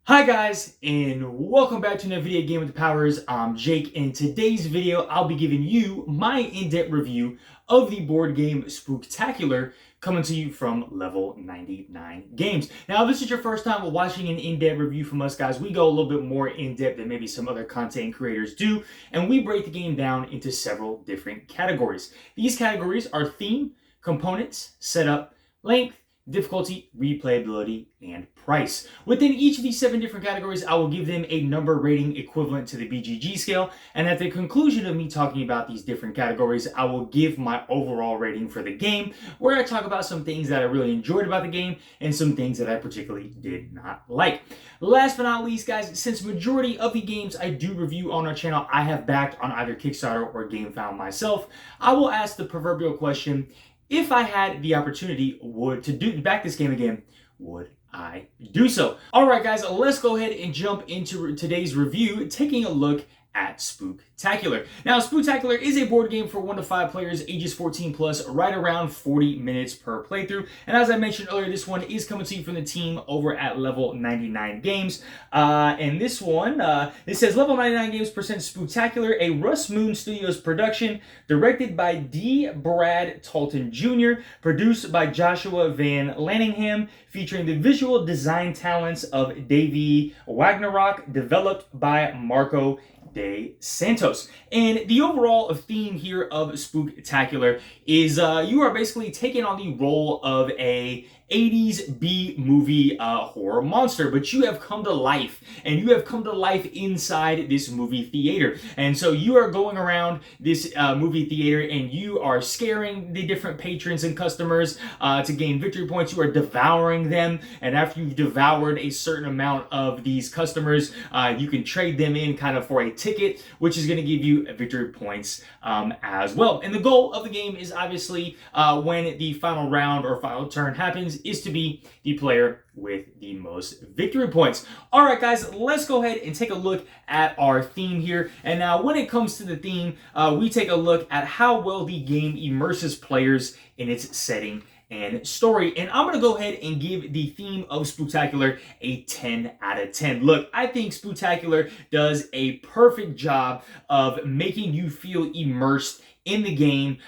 Hi guys, and welcome back to another video game with the powers. I'm Jake. In today's video, I'll be giving you my in-depth review of the board game Spooktacular, coming to you from level 99 games. Now, if this is your first time watching an in-depth review from us guys, we go a little bit more in-depth than maybe some other content creators do, and we break the game down into several different categories. These categories are theme, components, setup, length, difficulty, replayability, and price. Within each of these 7 different categories, I will give them a number rating equivalent to the BGG scale, and at the conclusion of me talking about these different categories, I will give my overall rating for the game, where I talk about some things that I really enjoyed about the game and some things that I particularly did not like. Last but not least, guys, since majority of the games I do review on our channel I have backed on either Kickstarter or GameFound myself, I will ask the proverbial question: if I had the opportunity to back this game again, would I do so? Alright guys, let's go ahead and jump into today's review, taking a look at Spooktacular. Now, Spooktacular is a board game for 1 to 5 players, ages 14 plus, right around 40 minutes per playthrough. And as I mentioned earlier, this one is coming to you from the team over at Level 99 Games. And this one, it says Level 99 Games presents Spooktacular, a Russ Moon Studios production, directed by D. Brad Talton Jr., produced by Joshua Van Lanningham, featuring the visual design talents of Davey Wagnerrock, developed by Marco de Santos. And the overall theme here of Spooktacular is you are basically taking on the role of a 80s B movie horror monster, but you have come to life, and you have come to life inside this movie theater. And so you are going around this movie theater and you are scaring the different patrons and customers to gain victory points. You are devouring them, and after you've devoured a certain amount of these customers, you can trade them in kind of for a ticket, which is going to give you victory points as well. And the goal of the game is obviously when the final round or final turn happens is to be the player with the most victory points. All right, guys, let's go ahead and take a look at our theme here. And now when it comes to the theme, we take a look at how well the game immerses players in its setting and story. And I'm going to go ahead and give the theme of Spooktacular a 10 out of 10. Look, I think Spooktacular does a perfect job of making you feel immersed in the game,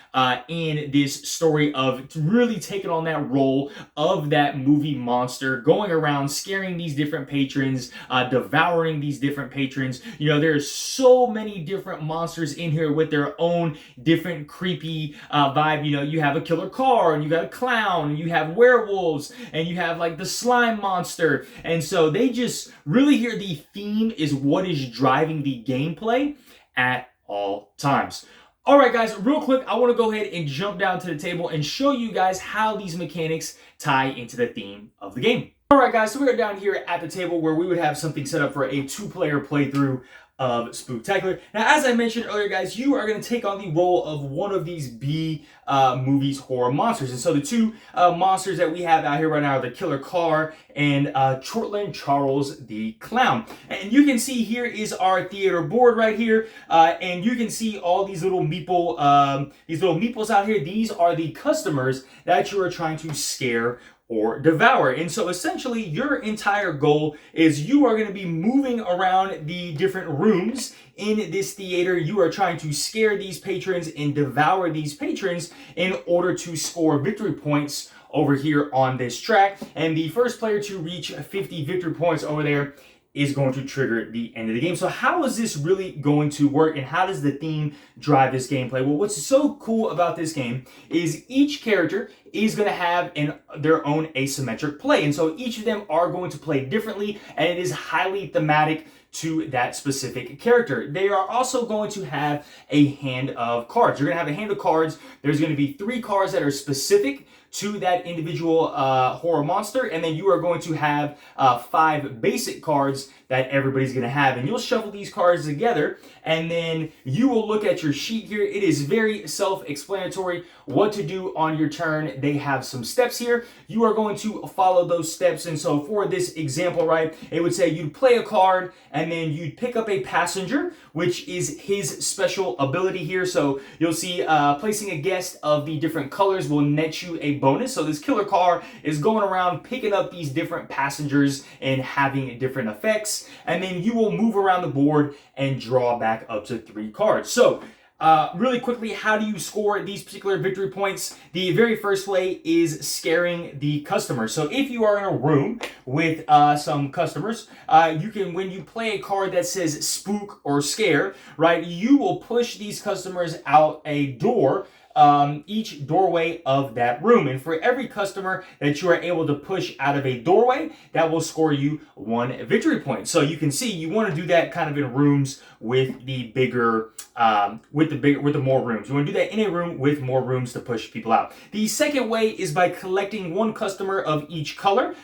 in this story of really taking on that role of that movie monster, going around scaring these different patrons, devouring these different patrons. You know, there's so many different monsters in here with their own different creepy vibe. You know, you have a killer car, and you got a clown, and you have werewolves, and you have like the slime monster. And so they just really hear the theme is what is driving the gameplay at all times. Alright guys, real quick, I want to go ahead and jump down to the table and show you guys how these mechanics tie into the theme of the game. Alright guys, so we are down here at the table where we would have something set up for a 2-player playthrough of Spooktacular. Now, as I mentioned earlier, guys, you are going to take on the role of one of these B movies horror monsters. And so the 2 monsters that we have out here right now are the killer car and Chortland Charles the clown. And you can see here is our theater board right here, and you can see all these little meeples out here. These are the customers that you are trying to scare or devour. And so essentially your entire goal is you are going to be moving around the different rooms in this theater. You are trying to scare these patrons and devour these patrons in order to score victory points over here on this track. And the first player to reach 50 victory points over there is going to trigger the end of the game. So how is this really going to work, and how does the theme drive this gameplay? Well, what's so cool about this game is each character is going to have their own asymmetric play. And so each of them are going to play differently, and it is highly thematic to that specific character. They are also going to have a hand of cards. You're going to have a hand of cards. There's going to be 3 cards that are specific to that individual horror monster, and then you are going to have 5 basic cards that everybody's going to have. And you'll shuffle these cards together, and then you will look at your sheet here. It is very self-explanatory what to do on your turn. They have some steps here. You are going to follow those steps. And so for this example, right, it would say you'd play a card, and and then you'd pick up a passenger, which is his special ability here. So you'll see placing a guest of the different colors will net you a bonus. So this killer car is going around picking up these different passengers and having different effects, and then you will move around the board and draw back up to 3 cards. So really quickly, how do you score these particular victory points? The very first way is scaring the customer. So if you are in a room with some customers, you can, when you play a card that says spook or scare, right, you will push these customers out a door, each doorway of that room. And for every customer that you are able to push out of a doorway, that will score you 1 victory point. So you can see you want to do that kind of in rooms with the bigger, with the more rooms. You want to do that in a room with more rooms to push people out. The second way is by collecting 1 customer of each color.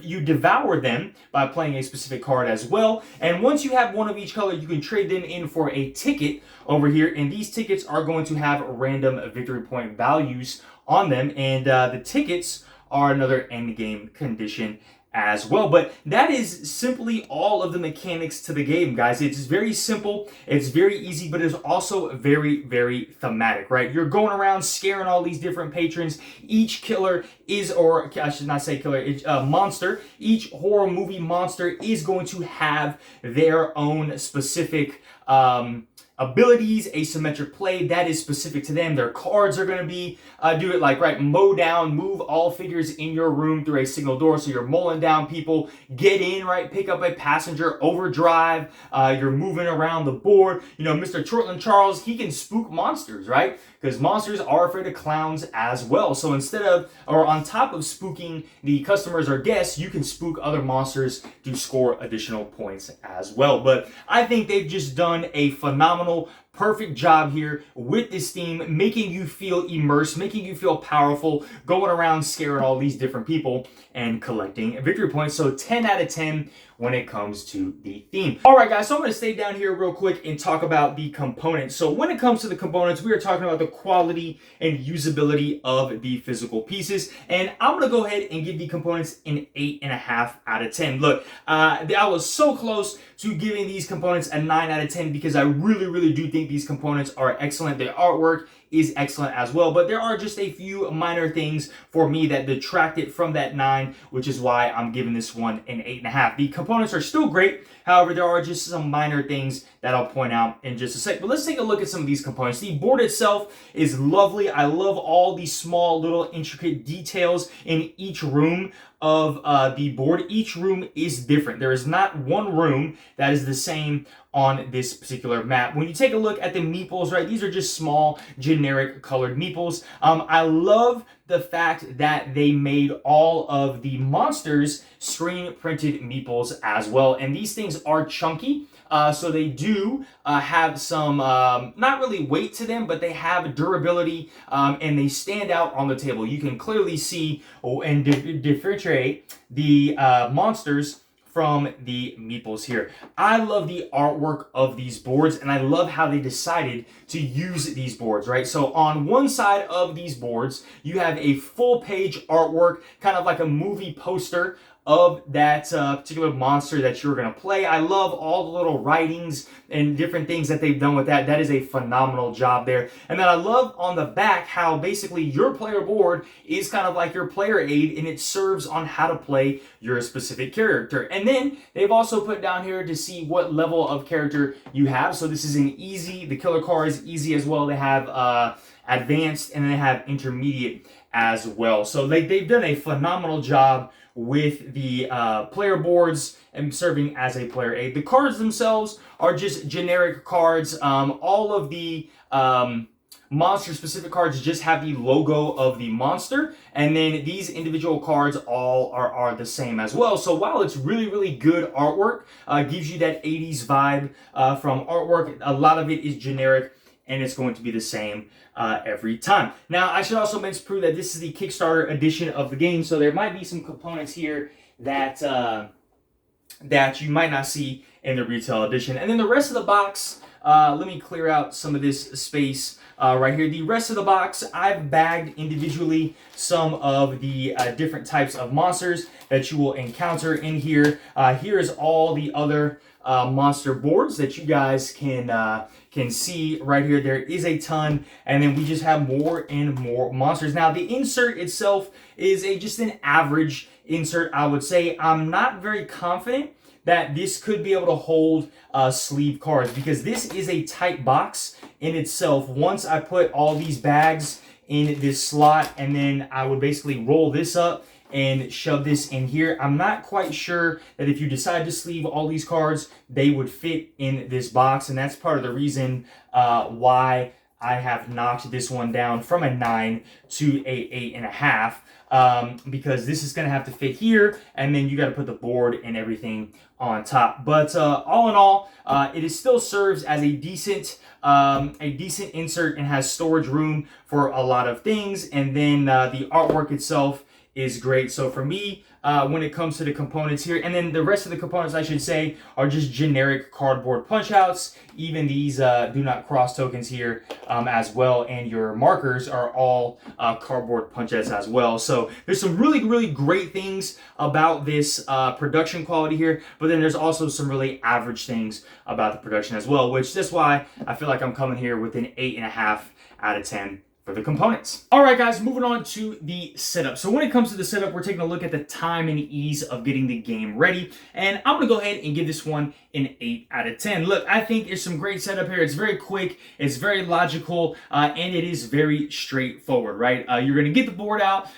You devour them by playing a specific card as well. And once you have 1 of each color, you can trade them in for a ticket over here. And these tickets are going to have random victory point values on them. And the tickets are another end game condition as well. But that is simply all of the mechanics to the game, guys. It's very simple, it's very easy, but it's also very, very thematic, right? You're going around scaring all these different patrons. Each killer is, or I should not say killer, each monster, each horror movie monster is going to have their own specific abilities, asymmetric play that is specific to them. Their cards are going to be, do it like, right, mow down, move all figures in your room through a single door. So you're mowing down people, get in, right, pick up a passenger, overdrive, you're moving around the board. You know, Mr. Chortland Charles, he can spook monsters, right? Because monsters are afraid of clowns as well. So instead of, or on top of spooking the customers or guests, you can spook other monsters to score additional points as well. But I think they've just done a phenomenal, perfect job here with this theme, making you feel immersed, making you feel powerful, going around scaring all these different people and collecting victory points. So 10 out of 10 when it comes to the theme. All right, guys, so I'm going to stay down here real quick and talk about the components. So when it comes to the components, we are talking about the quality and usability of the physical pieces. And I'm going to go ahead and give the components an 8.5 out of 10. Look, I was so close to giving these components a 9 out of 10 because I really, really do think these components are excellent. The artwork is excellent as well, but there are just a few minor things for me that detracted from that 9, which is why I'm giving this one an 8.5. The components are still great. However, there are just some minor things that I'll point out in just a sec. But let's take a look at some of these components. The board itself is lovely. I love all these small little intricate details in each room of the board. Each room is different. There is not one room that is the same on this particular map. When you take a look at the meeples, right, these are just small generic colored meeples. I love the fact that they made all of the monsters screen printed meeples as well. And these things are chunky. So they do have some, not really weight to them, but they have durability and they stand out on the table. You can clearly see and differentiate the monsters from the meeples here. I love the artwork of these boards and I love how they decided to use these boards, right? So on one side of these boards, you have a full page artwork, kind of like a movie poster of that particular monster that you're going to play. I love all the little writings and different things that they've done with that. That is a phenomenal job there. And then I love on the back how basically your player board is kind of like your player aid and it serves on how to play your specific character. And then they've also put down here to see what level of character you have. So this is an easy, the killer car is easy as well. They have advanced and they have intermediate as well. So they've done a phenomenal job with the player boards and serving as a player aid. The cards themselves are just generic cards. All of the monster specific cards just have the logo of the monster, and then these individual cards all are the same as well. So while it's really, really good artwork, gives you that 80s vibe from artwork, a lot of it is generic and it's going to be the same every time. Now, I should also mention prove that this is the Kickstarter edition of the game, so there might be some components here that that you might not see in the retail edition. And then the rest of the box, let me clear out some of this space right here. The rest of the box, I've bagged individually some of the different types of monsters that you will encounter in here. Here is all the other monster boards that you guys can see right here. There is a ton, and then we just have more and more monsters. Now, the insert itself is just an average insert, I would say. I'm not very confident that this could be able to hold sleeve cards, because this is a tight box in itself. Once I put all these bags in this slot, and then I would basically roll this up and shove this in here, I'm not quite sure that if you decide to sleeve all these cards, they would fit in this box. And that's part of the reason why I have knocked this one down from a 9 to a 8.5, because this is going to have to fit here, and then you got to put the board and everything on top. But all in all, it still serves as a decent insert and has storage room for a lot of things. And then the artwork itself is great. So for me, when it comes to the components here, and then the rest of the components, I should say, are just generic cardboard punch outs. Even these do not cross tokens here as well, and your markers are all cardboard punch outs as well. So there's some really great things about this production quality here, but then there's also some really average things about the production as well, which that's why I feel like I'm coming here with an 8.5 out of 10 for the components. All right, guys, moving on to the setup. So when it comes to the setup, we're taking a look at the time and ease of getting the game ready. And I'm gonna go ahead and give this one an 8 out of 10. Look, I think there's some great setup here. It's very quick, it's very logical, and it is very straightforward, right? You're gonna get the board out,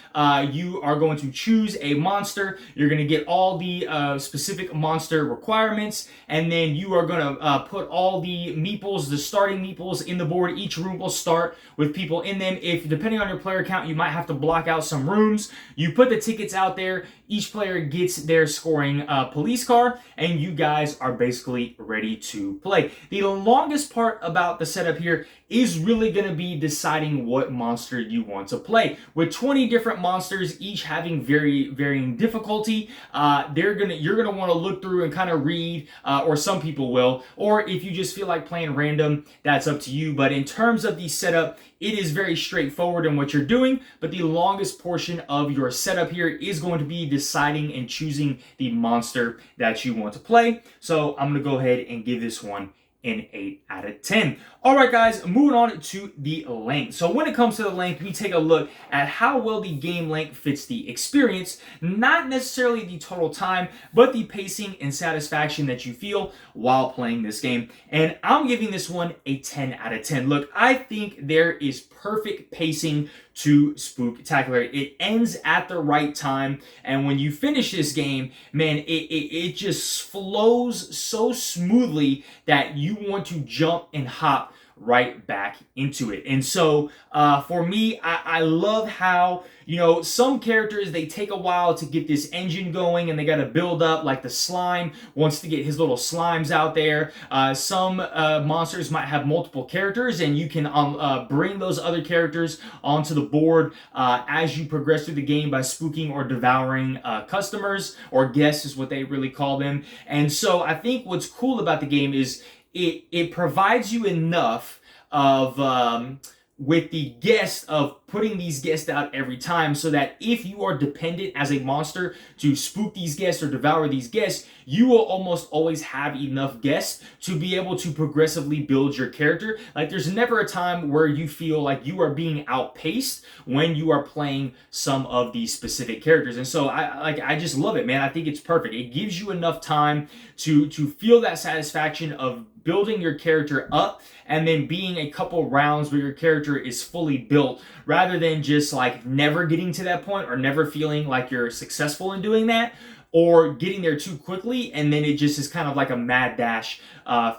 you are going to choose a monster, you're gonna get all the specific monster requirements, and then you are gonna put all the meeples, the starting meeples in the board. Each room will start with people in them. If, depending on your player count, you might have to block out some rooms. You put the tickets out there, each player gets their scoring police car, and you guys are basically ready to play. The longest part about the setup here is really going to be deciding what monster you want to play. With 20 different monsters, each having varying difficulty, you're gonna want to look through and kind of read, or some people will, or if you just feel like playing random, that's up to you. But in terms of the setup, it is very straightforward in what you're doing, but the longest portion of your setup here is going to be deciding and choosing the monster that you want to play. So I'm going to go ahead and give this one an 8 out of 10. All right, guys, moving on to the length. So when it comes to the length, we take a look at how well the game length fits the experience, not necessarily the total time, but the pacing and satisfaction that you feel while playing this game. And I'm giving this one a 10 out of 10. Look, I think there is perfect pacing to Spooktacular. It ends at the right time, and when you finish this game, man, it just flows so smoothly that you want to jump and hop right back into it. And so for me, I love how, you know, some characters, they take a while to get this engine going and they got to build up, like the slime wants to get his little slimes out there. Some monsters might have multiple characters, and you can bring those other characters onto the board as you progress through the game by spooking or devouring customers, or guests is what they really call them. And so I think what's cool about the game is it provides you enough of with the guest of putting these guests out every time, so that if you are dependent as a monster to spook these guests or devour these guests, you will almost always have enough guests to be able to progressively build your character. Like, there's never a time where you feel like you are being outpaced when you are playing some of these specific characters. And so I just love it, man. I think it's perfect. It gives you enough time to feel that satisfaction of building your character up, and then being a couple rounds where your character is fully built, rather than just like never getting to that point, or never feeling like you're successful in doing that, or getting there too quickly, and then it just is kind of like a mad dash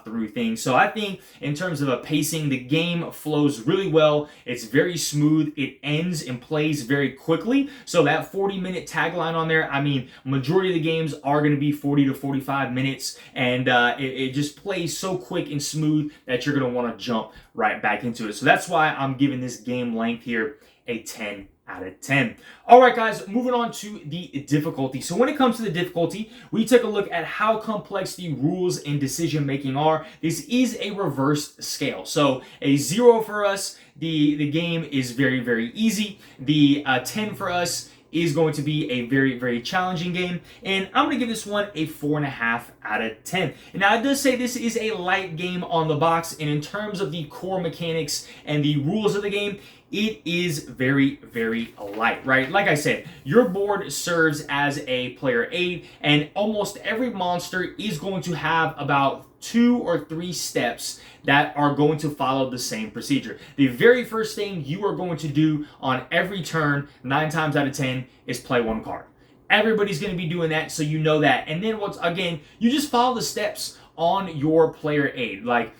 through things. So I think in terms of a pacing, the game flows really well. It's very smooth. It ends and plays very quickly. So that 40-minute tagline on there, I mean, majority of the games are going to be 40 to 45 minutes, and it just plays so quick and smooth that you're going to want to jump right back into it. So that's why I'm giving this game length here a 10 out of 10. All right, guys, moving on to the difficulty. So when it comes to the difficulty, we take a look at how complex the rules and decision making are. This is a reversed scale. So a 0 for us, the game is very, very easy. The 10 for us is going to be a very, very challenging game. And I'm going to give this one a 4.5 out of 10. And now it does say this is a light game on the box. And in terms of the core mechanics and the rules of the game, it is very, very light, right? Like I said, your board serves as a player aid, and almost every monster is going to have about 2 or 3 steps that are going to follow the same procedure. The very first thing you are going to do on every turn, 9 times out of 10, is play 1 card. Everybody's going to be doing that, so you know that. And then once again, you just follow the steps on your player aid. Like,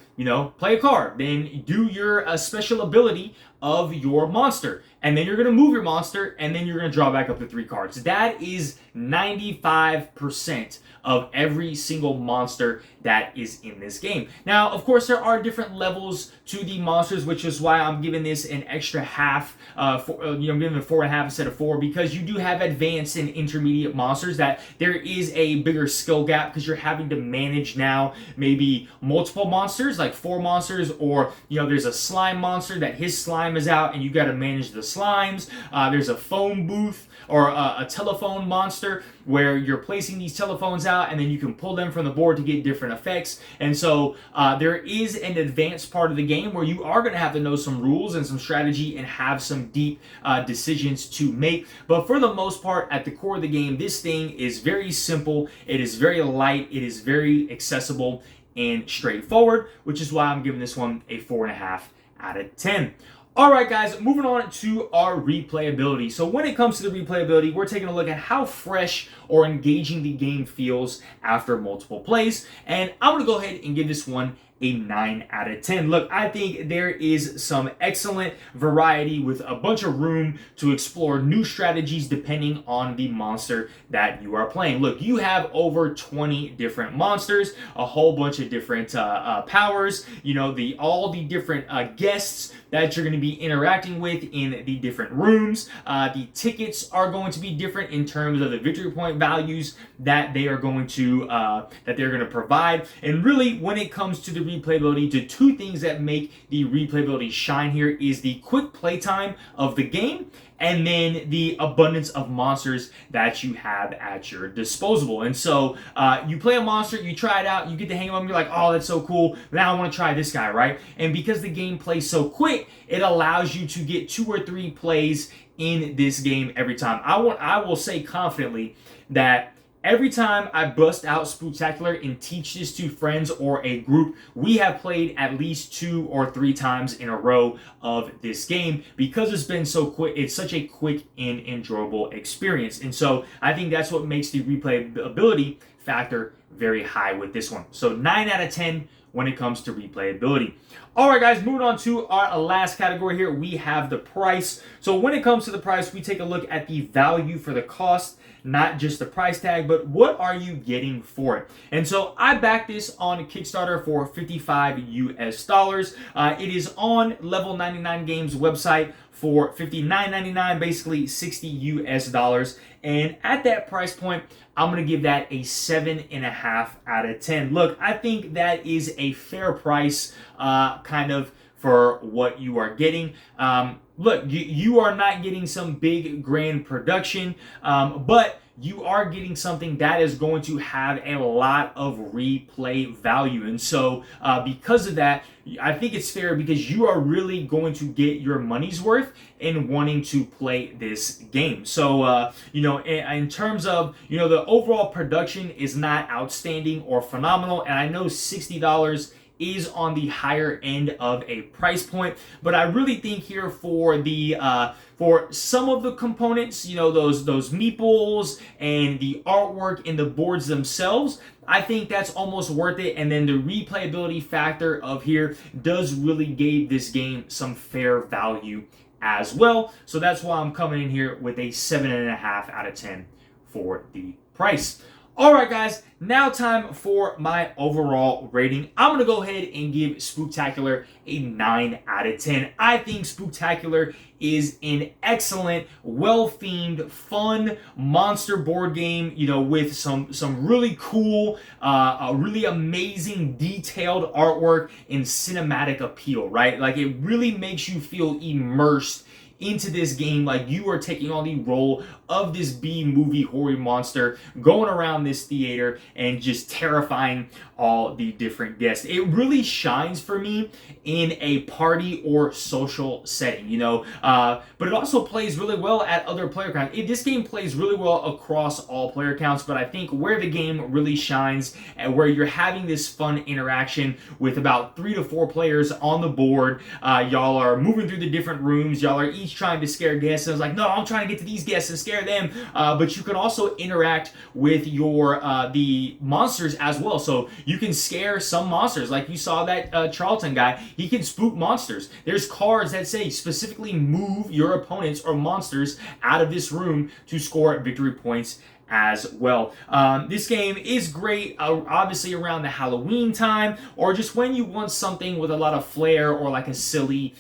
play a card, then do your special ability of your monster, and then you're going to move your monster, and then you're going to draw back up to 3 cards. That is 95% of every single monster that is in this game. Now, of course, there are different levels to the monsters, which is why I'm giving this an extra half. I'm giving it 4.5 instead of 4, because you do have advanced and intermediate monsters that there is a bigger skill gap, because you're having to manage now maybe multiple monsters, like 4 monsters, or there's a slime monster that his slime is out and you got to manage the slimes. There's a phone booth or a telephone monster where you're placing these telephones out, and then you can pull them from the board to get different effects. And so there is an advanced part of the game where you are going to have to know some rules and some strategy and have some deep decisions to make. But for the most part, at the core of the game, this thing is very simple. It is very light. It is very accessible and straightforward, which is why I'm giving this one a 4.5 out of 10. All right, guys, moving on to our replayability. So when it comes to the replayability, we're taking a look at how fresh or engaging the game feels after multiple plays. And I'm going to go ahead and give this one a 9 out of 10. Look, I think there is some excellent variety with a bunch of room to explore new strategies depending on the monster that you are playing. Look, you have over 20 different monsters, a whole bunch of different powers, all the different guests that you're going to be interacting with in the different rooms. The tickets are going to be different in terms of the victory point values that they are going to provide. And really, when it comes to the replayability, the 2 things that make the replayability shine here is the quick playtime of the game, and then the abundance of monsters that you have at your disposal. And so you play a monster, you try it out, you get the hang of them, you're like, oh, that's so cool, now I want to try this guy, right? And because the game plays so quick, it allows you to get 2 or 3 plays in this game every time. I will say confidently that every time I bust out Spooktacular and teach this to friends or a group, we have played at least 2 or 3 times in a row of this game, because it's been so quick. It's such a quick and enjoyable experience. And so I think that's what makes the replayability factor very high with this one. So 9 out of 10 when it comes to replayability. All right, guys, moving on to our last category here, we have the price. So when it comes to the price, we take a look at the value for the cost, not just the price tag, but what are you getting for it? And so I backed this on Kickstarter for $55 US. It is on Level 99 Games website for $59.99, basically $60 US. And at that price point, I'm going to give that a 7.5 out of 10. Look, I think that is a fair price, kind of, for what you are getting. Look, you are not getting some big grand production, but you are getting something that is going to have a lot of replay value. And so because of that, I think it's fair, because you are really going to get your money's worth in wanting to play this game. So, in terms of, the overall production is not outstanding or phenomenal. And I know $60 is on the higher end of a price point, but I really think here for the for some of the components, those meeples and the artwork in the boards themselves, I think that's almost worth it. And then the replayability factor of here does really give this game some fair value as well. So that's why I'm coming in here with a 7.5 out of 10 for the price. Alright guys, now time for my overall rating. I'm going to go ahead and give Spooktacular a 9 out of 10. I think Spooktacular is an excellent, well-themed, fun monster board game, with some really cool, really amazing detailed artwork and cinematic appeal, right? Like it really makes you feel immersed into this game, like you are taking on the role of this B-movie horror monster going around this theater and just terrifying all the different guests. It really shines for me in a party or social setting, but it also plays really well at other player counts. This game plays really well across all player counts, but I think where the game really shines and where you're having this fun interaction with about 3 to 4 players on the board, y'all are moving through the different rooms, y'all are each trying to scare guests, and it's like, no, I'm trying to get to these guests and scare them, but you can also interact with your the monsters as well, so you can scare some monsters, like you saw that Charlton guy, he can spook monsters. There's cards that say specifically move your opponents or monsters out of this room to score victory points as well. This game is great, obviously around the Halloween time, or just when you want something with a lot of flair or like a silly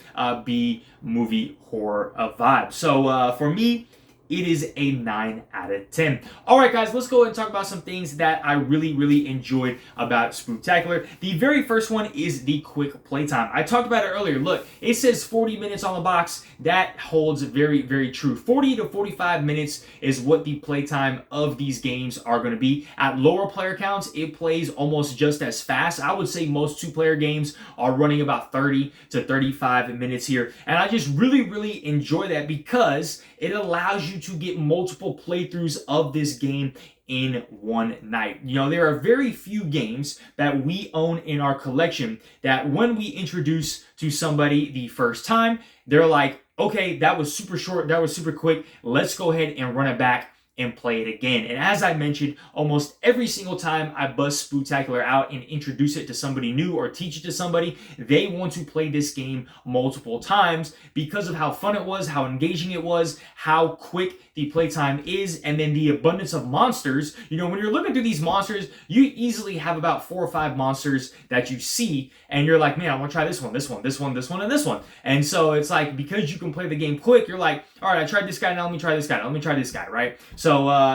B-movie horror vibe. So for me, it is a 9 out of 10. Alright guys, let's go ahead and talk about some things that I really enjoyed about Spooktacular. The very first one is the quick playtime. I talked about it earlier. Look, it says 40 minutes on the box. That holds very true. 40 to 45 minutes is what the playtime of these games are going to be. At lower player counts, it plays almost just as fast. I would say most 2-player games are running about 30 to 35 minutes here. And I just really enjoy that because it allows you to get multiple playthroughs of this game in one night. There are very few games that we own in our collection that when we introduce to somebody the first time, they're like, okay, that was super short, that was super quick, let's go ahead and run it back and play it again. And as I mentioned, almost every single time I bust Spooktacular out and introduce it to somebody new or teach it to somebody, they want to play this game multiple times because of how fun it was, how engaging it was, how quick the playtime is, and then the abundance of monsters. When you're looking through these monsters, you easily have about 4 or 5 monsters that you see, and you're like, man, I want to try this one, and this one. And so it's like, because you can play the game quick, you're like, all right, I tried this guy, now let me try this guy, let me try this guy, right? So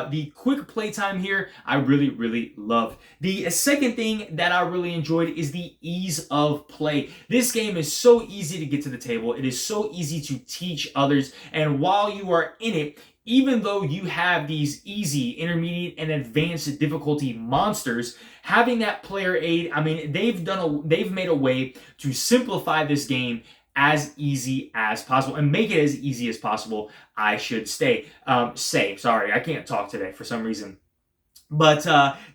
the quick playtime here, I really loved. The second thing that I really enjoyed is the ease of play. This game is so easy to get to the table. It is so easy to teach others. And while you are in it, even though you have these easy, intermediate, and advanced difficulty monsters, having that player aid, I mean, they've made a way to simplify this game as easy as possible and make it as easy as possible, I should say. Sorry, I can't talk today for some reason. But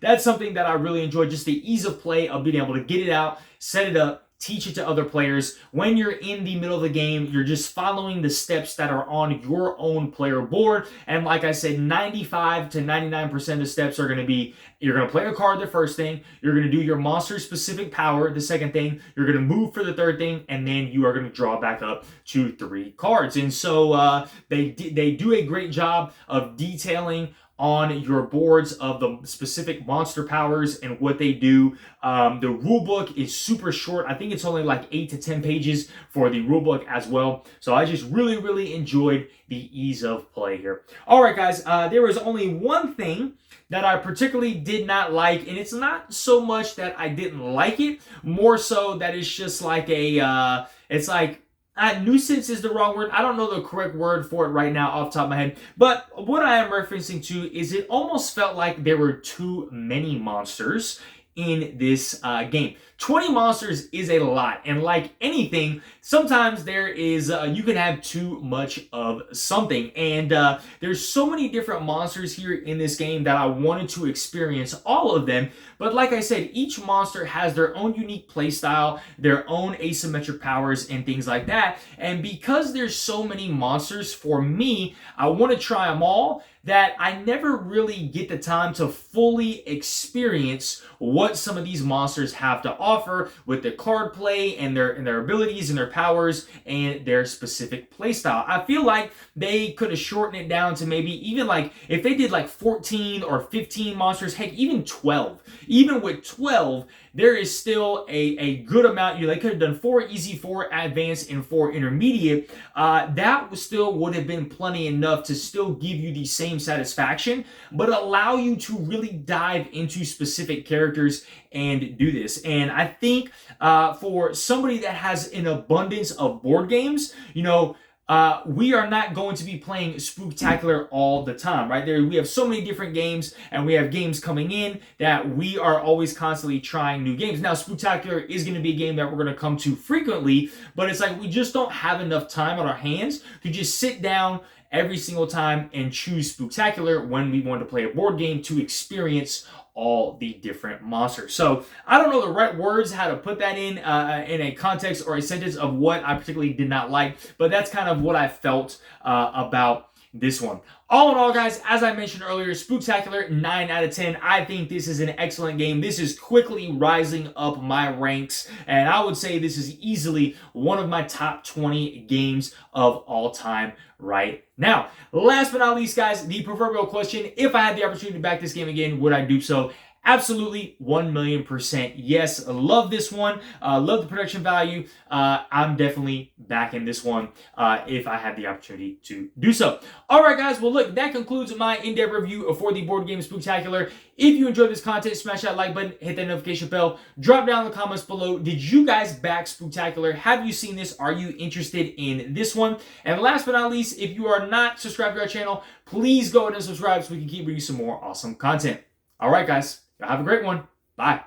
that's something that I really enjoyed, just the ease of play of being able to get it out, set it up, teach it to other players. When you're in the middle of the game, you're just following the steps that are on your own player board. And like I said, 95 to 99% of the steps are going to be, you're going to play a card the first thing, you're going to do your monster-specific power the second thing, you're going to move for the third thing, and then you are going to draw back up to 3 cards. And so they do a great job of detailing on your boards of the specific monster powers and what they do. The rule book is super short. I think it's only like 8 to 10 pages for the rule book as well. So I just really enjoyed the ease of play here. All right, guys, there was only one thing that I particularly did not like, and it's not so much that I didn't like it, more so that it's just like a, nuisance is the wrong word. I don't know the correct word for it right now off the top of my head. But what I am referencing to is it almost felt like there were too many monsters in this game. 20 monsters is a lot, and like anything, sometimes there is you can have too much of something, and there's so many different monsters here in this game that I wanted to experience all of them. But like I said, each monster has their own unique play style, their own asymmetric powers and things like that. And because there's so many monsters, for me, I want to try them all. that I never really get the time to fully experience what some of these monsters have to offer with their card play and their abilities and their powers and their specific playstyle. I feel like they could have shortened it down to maybe even like if they did like 14 or 15 monsters, heck, even 12. Even with 12, there is still a good amount. They could have done 4 easy, 4 advanced, and 4 intermediate. That still would have been plenty enough to still give you the same satisfaction, but allow you to really dive into specific characters and do this. And I think for somebody that has an abundance of board games, we are not going to be playing Spooktacular all the time, right? We have so many different games, and we have games coming in that we are always constantly trying new games. Now, Spooktacular is going to be a game that we're going to come to frequently, but it's like we just don't have enough time on our hands to just sit down every single time and choose Spooktacular when we want to play a board game to experience all the different monsters. So I don't know the right words how to put that in a context or a sentence of what I particularly did not like, but that's kind of what I felt about this one. All in all, guys, as I mentioned earlier, Spooktacular, 9 out of 10. I think this is an excellent game. This is quickly rising up my ranks, and I would say this is easily one of my top 20 games of all time right now. Last but not least, guys, the proverbial question: if I had the opportunity to back this game again, would I do so? Absolutely, 1,000,000% yes. Love this one. Love the production value. I'm definitely backing this one if I had the opportunity to do so. All right, guys. Well, look, that concludes my in-depth review for the board game Spooktacular. If you enjoyed this content, smash that like button, hit that notification bell, drop down in the comments below. Did you guys back Spooktacular? Have you seen this? Are you interested in this one? And last but not least, if you are not subscribed to our channel, please go ahead and subscribe so we can keep bringing you some more awesome content. All right, guys. Have a great one. Bye.